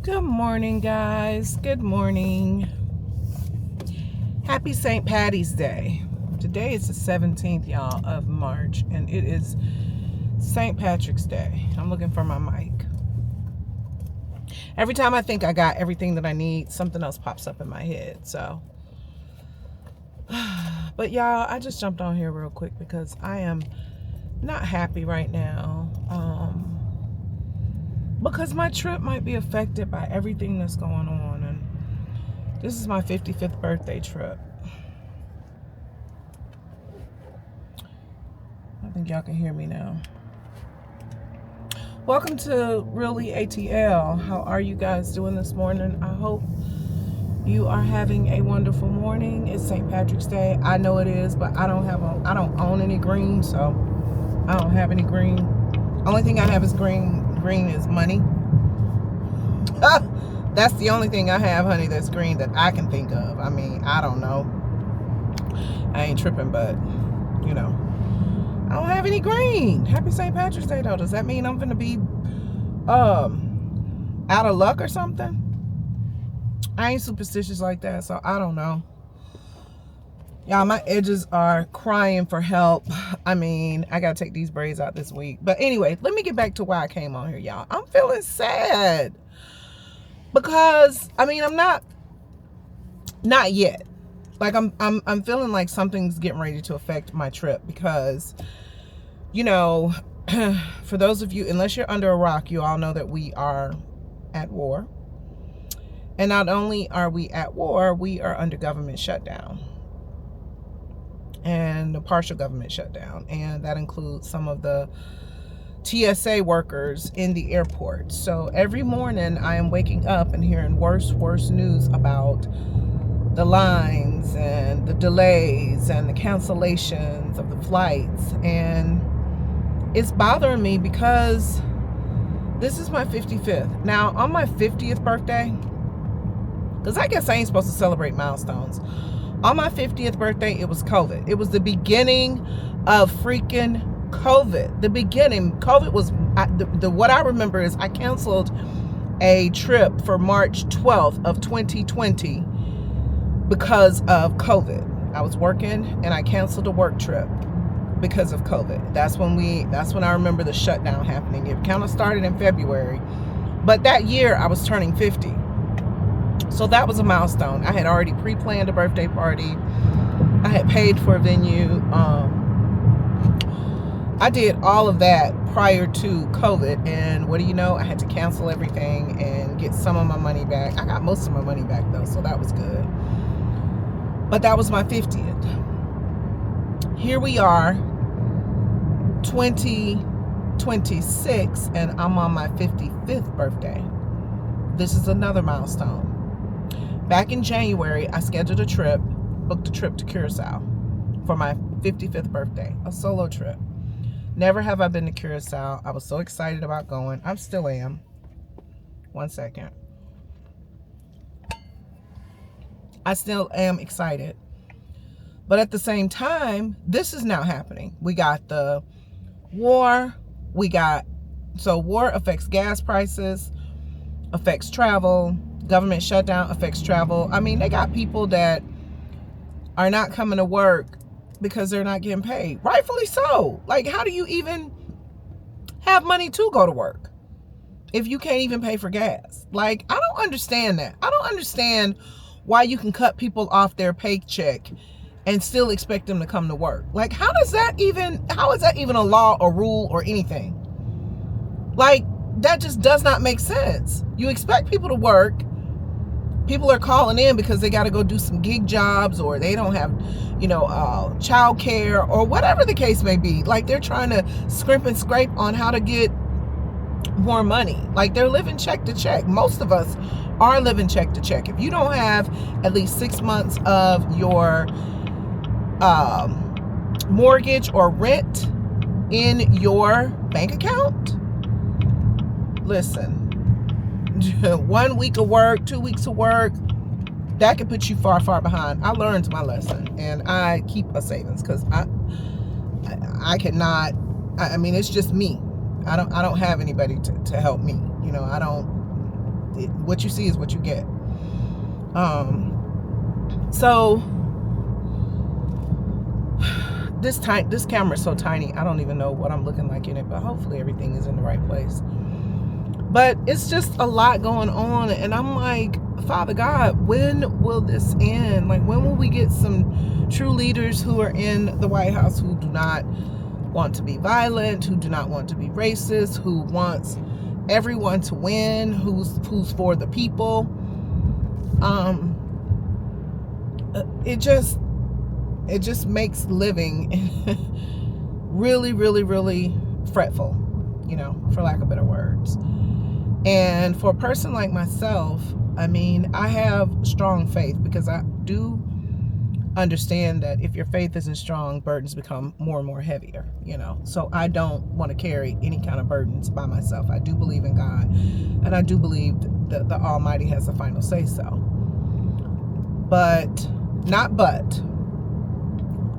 Good morning, guys. Good morning. Happy St. Patty's Day. Today is the 17th, y'all, of March, and it is St. Patrick's Day. I'm looking for my mic. Every time I think I got everything that I need, something else pops up in my head. So, but y'all, I just jumped on here real quick because I am not happy right now. Because my trip might be affected by everything that's going on, and this is my 55th birthday trip. I think y'all can hear me now. Welcome to RealLeeATL. How are you guys doing this morning? I hope you are having a wonderful morning. It's St. Patrick's Day. I know it is, but I don't own any green, so I don't have any green. Only thing I have is green is money. That's the only thing I have, honey, that's green that I can think of. I mean, I don't know. I ain't tripping, but you know, I don't have any green. Happy St. Patrick's Day, though. Does that mean I'm gonna be out of luck or something? I ain't superstitious like that, so I don't know. Y'all, my edges are crying for help. I mean, I gotta take these braids out this week. But anyway, let me get back to why I came on here, y'all. I'm feeling sad. Because, I mean, I'm not yet. Like, I'm feeling like something's getting ready to affect my trip. Because, you know, for those of you, unless you're under a rock, you all know that we are at war. And not only are we at war, we are under government shutdown. And a partial government shutdown, and that includes some of the TSA workers in the airport. So every morning I am waking up and hearing worse news about the lines and the delays and the cancellations of the flights, and it's bothering me because this is my 55th. Now, on my 50th birthday, because I guess I ain't supposed to celebrate milestones, on my 50th birthday, it was COVID. It was the beginning of freaking COVID. The beginning. COVID was, what I remember is I canceled a trip for March 12th of 2020 because of COVID. I was working and I canceled a work trip because of COVID. That's when I remember the shutdown happening. It kind of started in February. But that year I was turning 50. So that was a milestone. I had already pre-planned a birthday party. I had paid for a venue. I did all of that prior to COVID. And what do you know? I had to cancel everything and get some of my money back. I got most of my money back, though, so that was good. But that was my 50th. Here we are, 2026, and I'm on my 55th birthday. This is another milestone. Back in January, I scheduled a trip, booked a trip to Curaçao for my 55th birthday, a solo trip. Never have I been to Curaçao. I was so excited about going. I still am. One second. I still am excited. But at the same time, this is now happening. We got the war. So war affects gas prices, affects travel. Government shutdown affects travel. I mean, they got people that are not coming to work because they're not getting paid. Rightfully so. Like, how do you even have money to go to work if you can't even pay for gas? Like, I don't understand that. I don't understand why you can cut people off their paycheck and still expect them to come to work. Like, how is that even a law or rule or anything? Like, that just does not make sense. You expect people to work. People are calling in because they got to go do some gig jobs, or they don't have, child care, or whatever the case may be. Like, they're trying to scrimp and scrape on how to get more money. Like, they're living check to check. Most of us are living check to check. If you don't have at least 6 months of your mortgage or rent in your bank account, listen, 1 week of work, 2 weeks of work, that could put you far behind. I learned my lesson, and I keep a savings because I cannot. I mean, it's just me. I don't have anybody to help me. what you see is what you get. So this camera is so tiny, I don't even know what I'm looking like in it, but hopefully everything is in the right place. But it's just a lot going on, and I'm like, Father God, when will this end? Like, when will we get some true leaders who are in the White House, who do not want to be violent, who do not want to be racist, who wants everyone to win, who's for the people? It just makes living really, really, really fretful, for lack of better words. And for a person like myself, I mean, I have strong faith, because I do understand that if your faith isn't strong, burdens become more and more heavier, So I don't want to carry any kind of burdens by myself. I do believe in God, and I do believe that the Almighty has the final say so.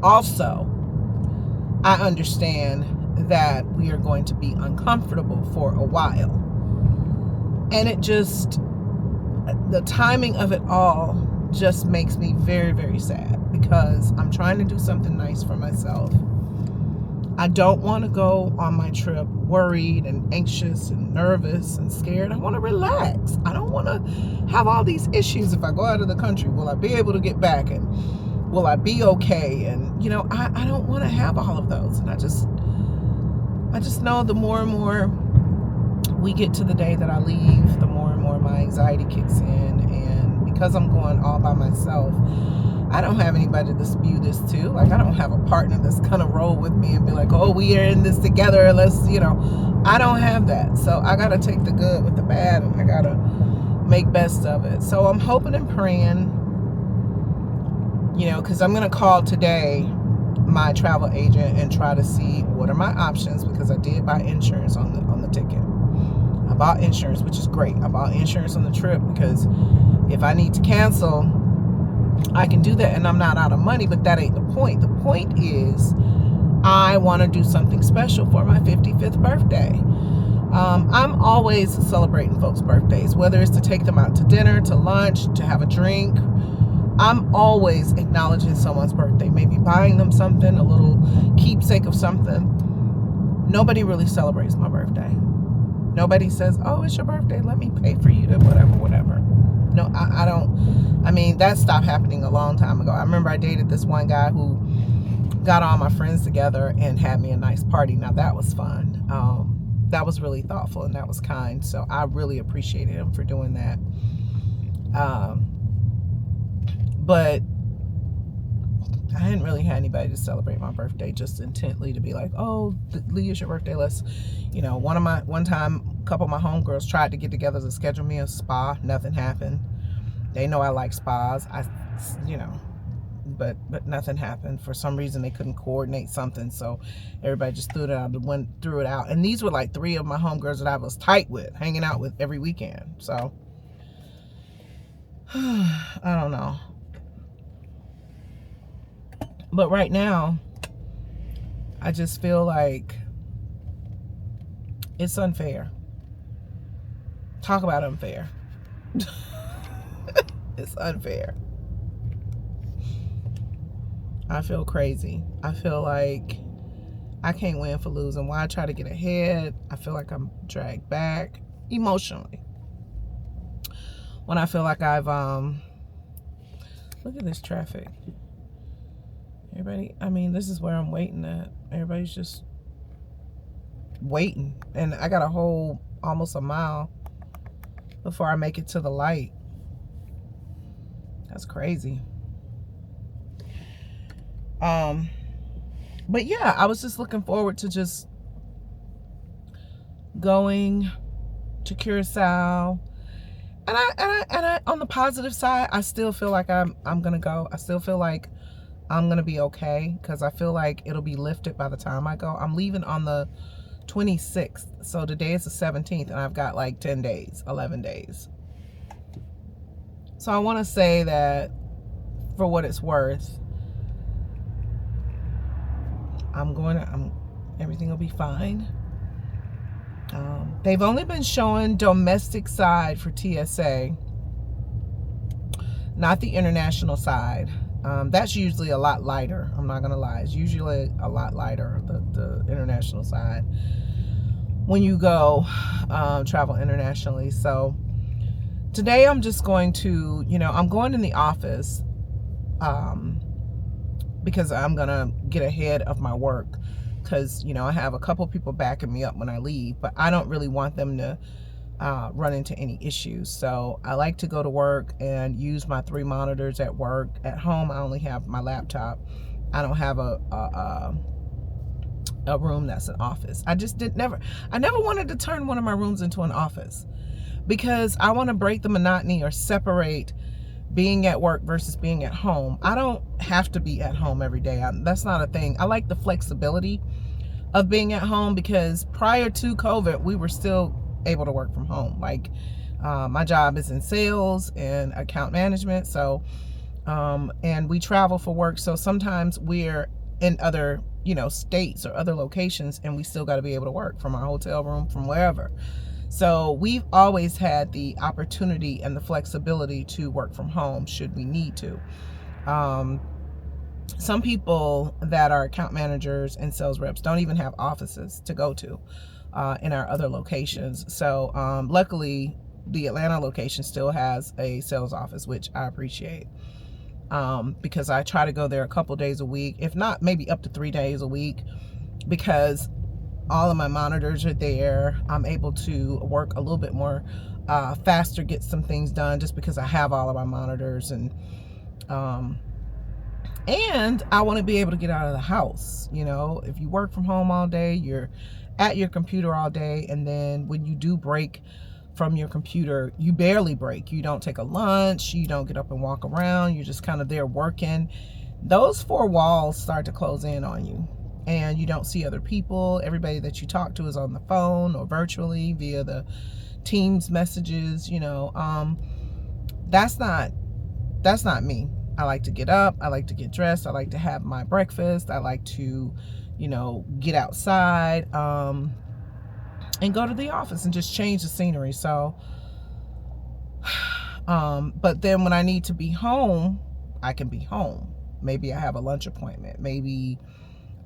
Also, I understand that we are going to be uncomfortable for a while. And the timing of it all just makes me very, very sad, because I'm trying to do something nice for myself. I don't want to go on my trip worried and anxious and nervous and scared. I want to relax. I don't want to have all these issues. If I go out of the country, will I be able to get back? And will I be okay? And, I don't want to have all of those. And I just know the more and more we get to the day that I leave, the more and more my anxiety kicks in. And because I'm going all by myself, I don't have anybody to spew this to. Like, I don't have a partner that's gonna roll with me and be like, oh, we are in this together, let's, I don't have that. So I gotta take the good with the bad, and I gotta make best of it. So I'm hoping and praying, because I'm gonna call today my travel agent and try to see what are my options, because I did buy insurance on the ticket. I bought insurance, which is great. I bought insurance on the trip, because if I need to cancel, I can do that, and I'm not out of money. But that ain't the point. The point is, I want to do something special for my 55th birthday. I'm always celebrating folks' birthdays, whether it's to take them out to dinner, to lunch, to have a drink. I'm always acknowledging someone's birthday, maybe buying them something, a little keepsake of something. Nobody really celebrates my birthday. Nobody says, oh, it's your birthday, let me pay for you to whatever. No, I don't. I mean, that stopped happening a long time ago. I remember I dated this one guy who got all my friends together and had me a nice party. Now, that was fun. That was really thoughtful, and that was kind. So I really appreciated him for doing that. But I hadn't really had anybody to celebrate my birthday just intently to be like, oh, Lee, it's your birthday. Let's, one time, a couple of my homegirls tried to get together to schedule me a spa. Nothing happened. They know I like spas. But nothing happened. For some reason, they couldn't coordinate something. So everybody just threw it out. And these were like 3 of my homegirls that I was tight with, hanging out with every weekend. So I don't know. But right now, I just feel like it's unfair. Talk about unfair. It's unfair. I feel crazy. I feel like I can't win for losing. Why I try to get ahead, I feel like I'm dragged back emotionally. When I feel like I've look at this traffic. Everybody, this is where I'm waiting at. Everybody's just waiting. And I got a whole almost a mile before I make it to the light. That's crazy. But yeah, I was just looking forward to just going to Curaçao. And I on the positive side, I still feel like I'm gonna go. I still feel like I'm gonna be okay, because I feel like it'll be lifted by the time I go. I'm leaving on the 26th, so today is the 17th, and I've got like 10 days, 11 days. So I want to say that, for what it's worth, everything will be fine. They've only been showing domestic side for TSA, not the international side. That's usually a lot lighter. I'm not gonna lie, it's usually a lot lighter, the international side, when you go travel internationally. So today I'm just going to, I'm going in the office because I'm gonna get ahead of my work, because I have a couple people backing me up when I leave, but I don't really want them to run into any issues. So I like to go to work and use my 3 monitors at work. At home I only have my laptop. I don't have a room that's an office. I never wanted to turn one of my rooms into an office, because I want to break the monotony or separate being at work versus being at home. I don't have to be at home every day. That's not a thing. I like the flexibility of being at home, because prior to COVID, we were still able to work from home. Like my job is in sales and account management. So, and we travel for work. So sometimes we're in other, states or other locations, and we still got to be able to work from our hotel room, from wherever. So we've always had the opportunity and the flexibility to work from home should we need to. Some people that are account managers and sales reps don't even have offices to go to in our other locations. So luckily, the Atlanta location still has a sales office, which I appreciate, because I try to go there a couple days a week, if not maybe up to 3 days a week, because all of my monitors are there. I'm able to work a little bit more faster, get some things done, just because I have all of my monitors. And I want to be able to get out of the house. If you work from home all day, you're at your computer all day, and then when you do break from your computer, you barely break. You don't take a lunch, you don't get up and walk around, you're just kind of there working. Those 4 walls start to close in on you, and you don't see other people. Everybody that you talk to is on the phone or virtually via the Teams messages. That's not me. I like to get up, I like to get dressed, I like to have my breakfast, I like to get outside and go to the office and just change the scenery. So but then when I need to be home, I can be home. Maybe I have a lunch appointment, maybe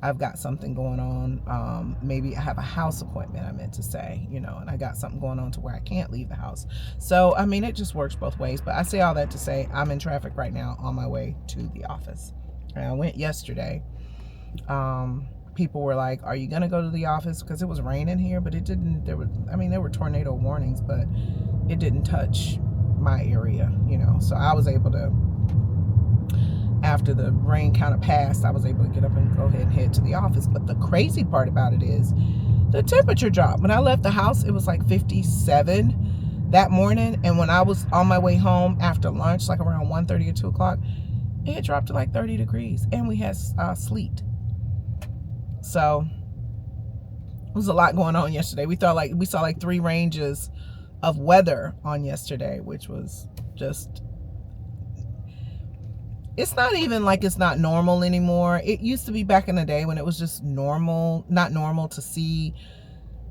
I've got something going on, maybe I have a house appointment, I meant to say, and I got something going on to where I can't leave the house. So I mean, it just works both ways. But I say all that to say, I'm in traffic right now on my way to the office. And I went yesterday. People were like, are you gonna go to the office? Because it was raining here, but it didn't. There were tornado warnings, but it didn't touch my area, so I was able to, after the rain kind of passed, I was able to get up and go ahead and head to the office. But the crazy part about it is the temperature dropped. When I left the house, it was like 57 that morning, and when I was on my way home after lunch, like around 1:30 or 2 o'clock, it had dropped to like 30 degrees, and we had sleet. So it was a lot going on yesterday. We saw like 3 ranges of weather on yesterday, which was just, it's not even like it's not normal anymore. It used to be back in the day when it was just normal, not normal to see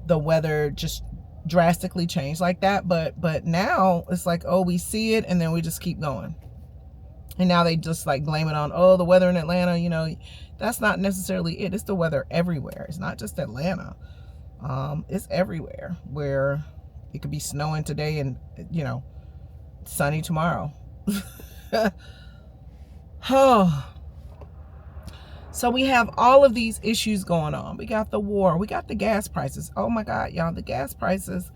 the weather just drastically change like that. But now it's like, oh, we see it and then we just keep going. And now they just like blame it on, oh, the weather in Atlanta, that's not necessarily it. It's the weather everywhere. It's not just Atlanta. It's everywhere, where it could be snowing today and, sunny tomorrow. So we have all of these issues going on. We got the war. We got the gas prices. Oh my God, y'all, the gas prices,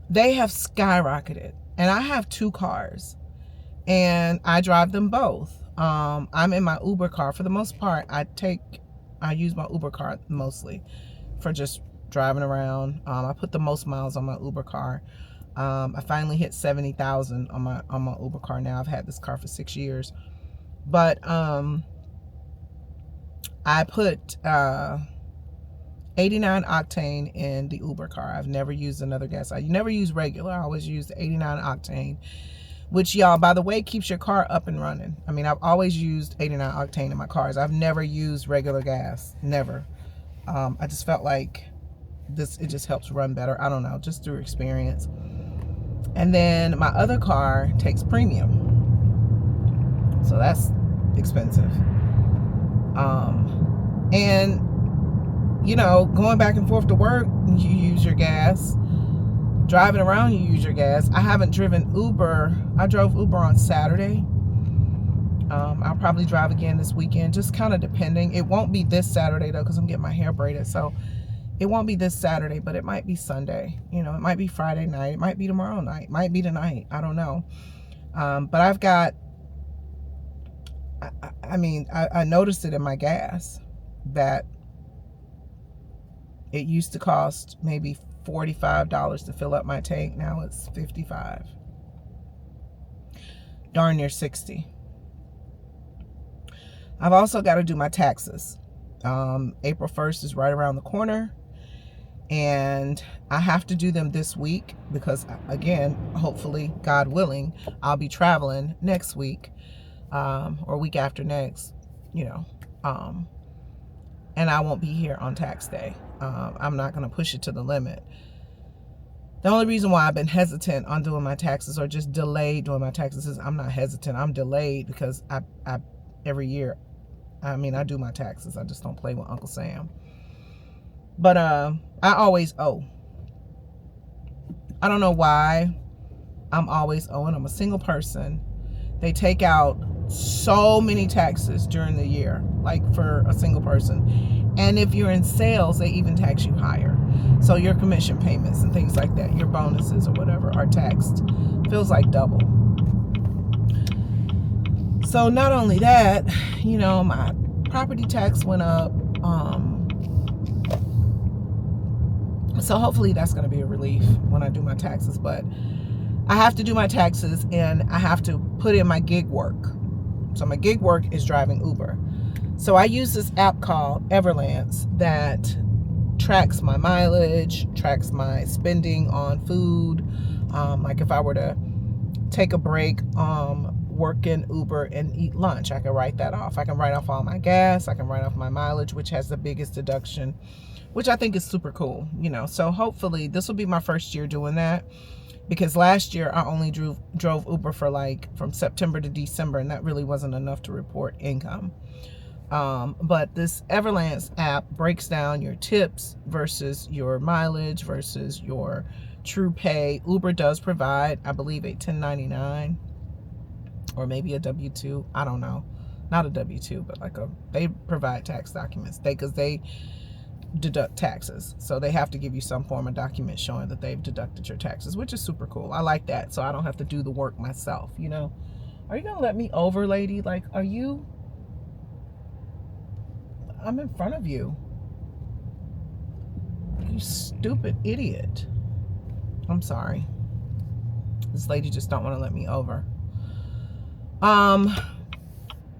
they have skyrocketed. And I have 2 cars. And I drive them both. I'm in my Uber car for the most part. I use my Uber car mostly for just driving around. I put the most miles on my Uber car. I finally hit 70,000 on my Uber car now. I've had this car for 6 years. But I put 89 octane in the Uber car. I've never used another gas. I never use regular. I always use the 89 octane, which, y'all, by the way, keeps your car up and running. I mean, I've always used 89 octane in my cars. I've never used regular gas. Never. I just felt like it just helps run better. I don't know, just through experience. And then my other car takes premium, so that's expensive. And you know, going back and forth to work, you use your gas. Driving around, you use your gas. I haven't driven Uber. I drove Uber on Saturday. I'll probably drive again this weekend, just kind of depending. It won't be this Saturday though, because I'm getting my hair braided, so it won't be this Saturday, but it might be Sunday. You know, it might be Friday night, it might be tomorrow night, it might be tonight, I don't know. But I've got, I noticed it in my gas that it used to cost maybe $45 to fill up my tank. Now it's $55. Darn near $60. I've also got to do my taxes. April 1st is right around the corner, and I have to do them this week because, again, hopefully, God willing, I'll be traveling next week, or week after next, you know, and I won't be here on tax day. I'm not going to push it to the limit. The only reason why I've been hesitant on doing my taxes, or just delayed doing my taxes, is I'm not hesitant. I'm delayed because I every year, I do my taxes. I just don't play with Uncle Sam. But I always owe. I don't know why I'm always owing. I'm a single person. They take out so many taxes during the year, like for a single person. And if you're in sales, they even tax you higher. So your commission payments and things like that, your bonuses or whatever, are taxed. Feels like double. So not only that, you know, my property tax went up. So hopefully that's going to be a relief when I do my taxes. But I have to do my taxes, and I have to put in my gig work. So my gig work is driving Uber. So I use this app called Everlance that tracks my mileage, tracks my spending on food. Like if I were to take a break, work in Uber and eat lunch, I can write that off. I can write off all my gas. I can write off my mileage, which has the biggest deduction, which I think is super cool, you know. So hopefully this will be my first year doing that, because last year I only drove Uber for like from September to December, and that really wasn't enough to report income. But this Everlance app breaks down your tips versus your mileage versus your true pay. Uber does provide, I believe, a 1099 or maybe a W-2. I don't know. Not a W-2, but like they provide tax documents. Because they deduct taxes. So they have to give you some form of document showing that they've deducted your taxes, which is super cool. I like that. So I don't have to do the work myself, you know. Are you going to let me over, lady? Like, are you... I'm in front of you. You stupid idiot. I'm sorry. This lady just don't want to let me over.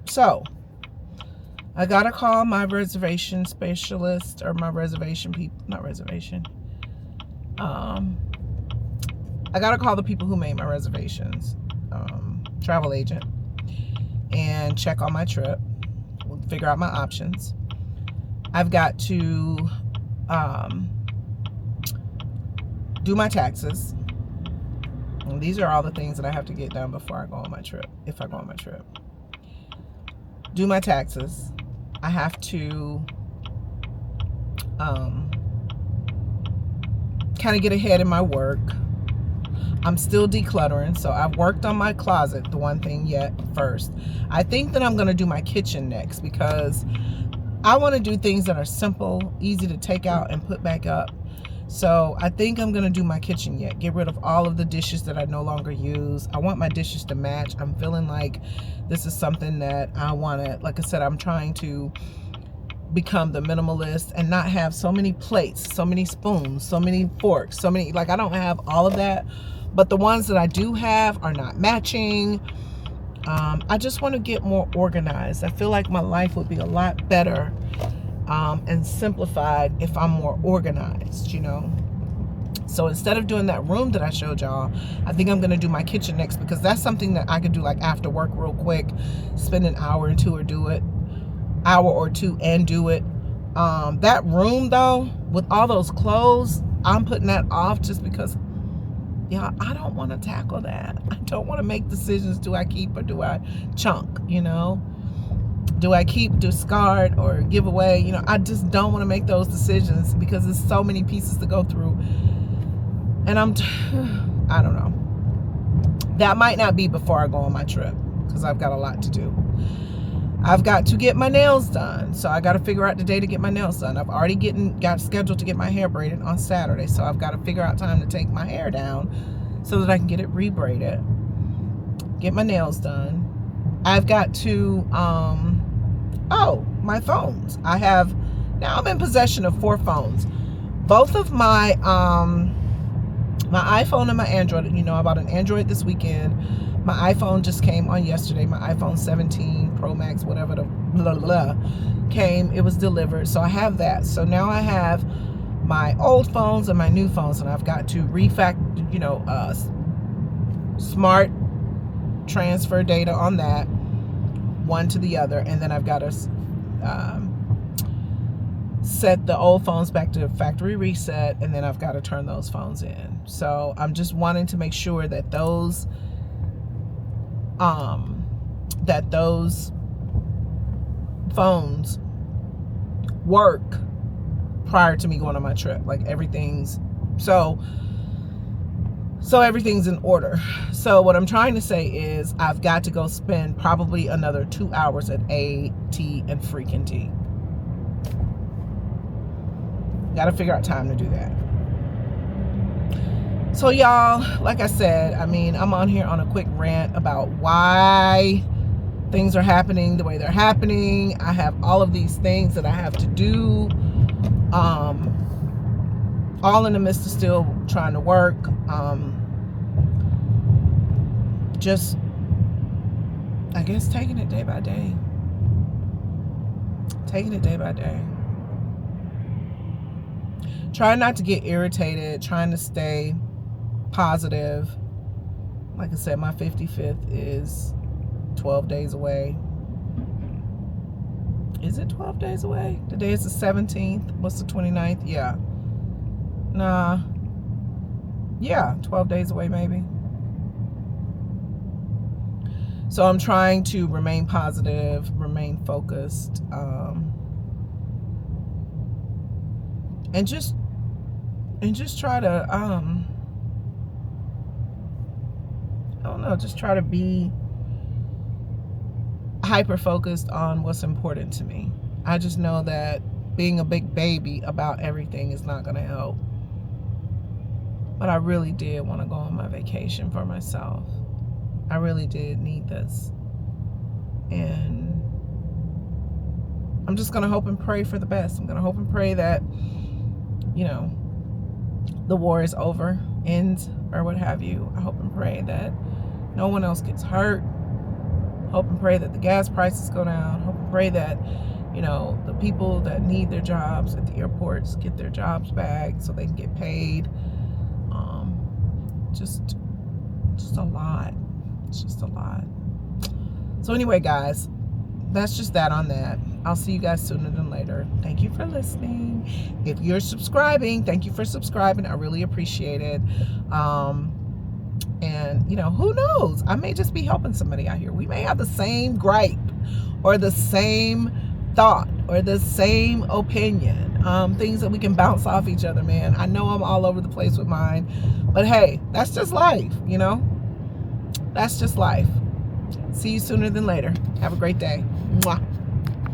So I gotta call my reservation specialist, or my reservation people, not reservation. I gotta call the people who made my reservations, travel agent, and check on my trip. We'll figure out my options. I've got to do my taxes. And these are all the things that I have to get done before I go on my trip, if I go on my trip. Do my taxes. I have to kind of get ahead in my work. I'm still decluttering, so I've worked on my closet, the one thing yet first. I think that I'm going to do my kitchen next, because I want to do things that are simple, easy to take out and put back up. So I think I'm going to do my kitchen yet. Get rid of all of the dishes that I no longer use. I want my dishes to match. I'm feeling like this is something that I want to, like I said, I'm trying to become the minimalist and not have so many plates, so many spoons, so many forks, so many, like I don't have all of that. But the ones that I do have are not matching. I just want to get more organized. I feel like my life would be a lot better and simplified if I'm more organized, you know. So instead of doing that room that I showed y'all, I think I'm going to do my kitchen next, because that's something that I could do like after work real quick, spend an hour or two and do it, That room though, with all those clothes, I'm putting that off just because, yeah, I don't want to tackle that. I don't want to make decisions. Do I keep or do I chunk, you know? Do I keep, discard, or give away? You know, I just don't want to make those decisions because there's so many pieces to go through. And I don't know. That might not be before I go on my trip because I've got a lot to do. I've got to get my nails done. So I got to figure out the day to get my nails done. I've already got scheduled to get my hair braided on Saturday. So I've got to figure out time to take my hair down so that I can get it rebraided. Get my nails done. I've got to, my phones. Now I'm in possession of 4 phones. Both of my iPhone and my Android. You know, I bought an Android this weekend. My iPhone just came on yesterday. My iPhone 17 Pro Max, whatever the blah, blah, came. It was delivered. So I have that. So now I have my old phones and my new phones, and I've got to smart transfer data on that, one to the other, and then I've got to set the old phones back to factory reset, and then I've got to turn those phones in. So I'm just wanting to make sure that those phones work prior to me going on my trip. Like everything's in order. So what I'm trying to say is I've got to go spend probably another 2 hours at A.T. and freaking T. Got to figure out time to do that. So y'all, like I said, I mean, I'm on here on a quick rant about why things are happening the way they're happening. I have all of these things that I have to do, all in the midst of still trying to work. Just, I guess, taking it day by day. Taking it day by day. Trying not to get irritated, trying to stay positive. Like I said, my 55th is 12 days away. Is it 12 days away? Today is the 17th. What's the 29th? Yeah. Nah. Yeah, 12 days away maybe. So I'm trying to remain positive, remain focused, and just try to, I don't know, just try to be hyper focused on what's important to me. I just know that being a big baby about everything is not going to help. But I really did want to go on my vacation for myself. I really did need this. And I'm just going to hope and pray for the best. I'm going to hope and pray that, you know, the war is over, ends, or what have you. I hope and pray that no one else gets hurt. Hope and pray that the gas prices go down. Hope and pray that, you know, the people that need their jobs at the airports get their jobs back so they can get paid. Just a lot. It's just a lot. So anyway, guys, that's just that on that. I'll see you guys sooner than later. Thank you for listening. If you're subscribing, thank you for subscribing. I really appreciate it. And, you know, who knows? I may just be helping somebody out here. We may have the same gripe or the same thought or the same opinion. Things that we can bounce off each other, man. I know I'm all over the place with mine. But hey, that's just life, you know? That's just life. See you sooner than later. Have a great day. Mwah.